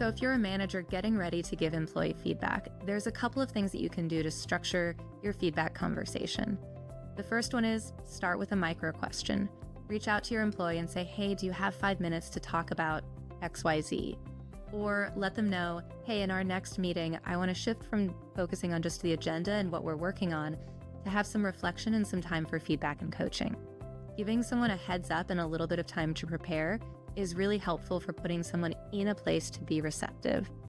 So if you're a manager getting ready to give employee feedback, there's a couple of things that you can do to structure your feedback conversation. The first one is start with a micro question. Reach out to your employee and say, hey, do you have 5 minutes to talk about XYZ? Or let them know, hey, in our next meeting, I want to shift from focusing on just the agenda and what we're working on to have some reflection and some time for feedback and coaching. Giving someone a heads up and a little bit of time to prepare is really helpful for putting someone in a place to be receptive.